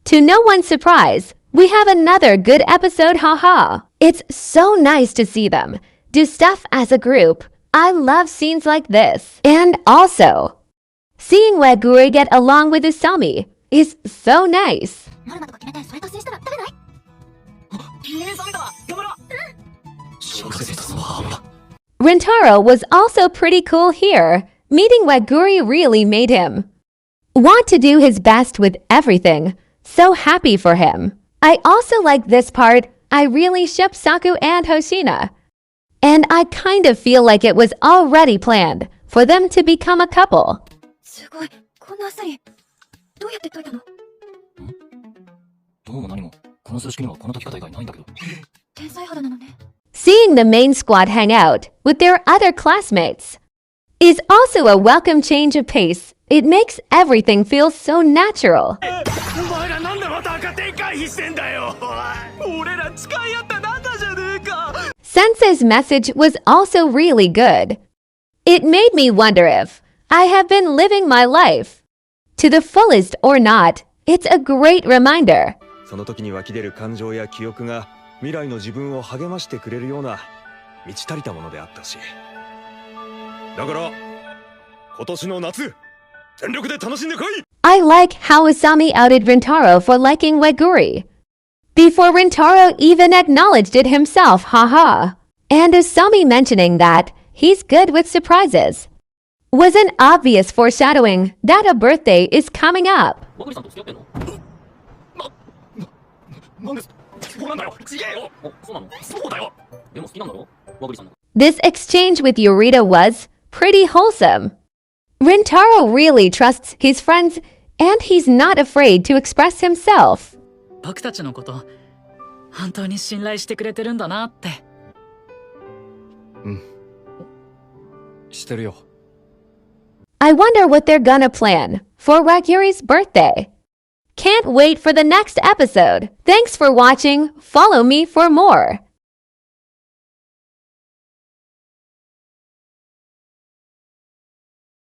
To no one's surprise, we have another good episode, haha. It's so nice to see them do stuff as a group. I love scenes like this. And also, seeing Waguri get along with Usami is so nice. Rintaro was also pretty cool here. Meeting Waguri really made him want to do his best with everything. So happy for him. I also like this part. I really ship Saku and Hoshina. And I kind of feel like it was already planned for them to become a couple. Seeing the main squad hang out with their other classmates is also a welcome change of pace. It makes everything feel so natural. Sensei's message was also really good. It made me wonder if I have been living my life to the fullest or not. It's a great reminder. I like how Usami outed Rintaro for liking Waguri before Rintaro even acknowledged it himself, haha. And Usami mentioning that he's good with surprises was an obvious foreshadowing that a birthday is coming up. This exchange with Yorita was pretty wholesome. Rintaro really trusts his friends and he's not afraid to express himself. I wonder what they're gonna plan for Waguri's birthday. Can't wait for the next episode. Thanks for watching. Follow me for more.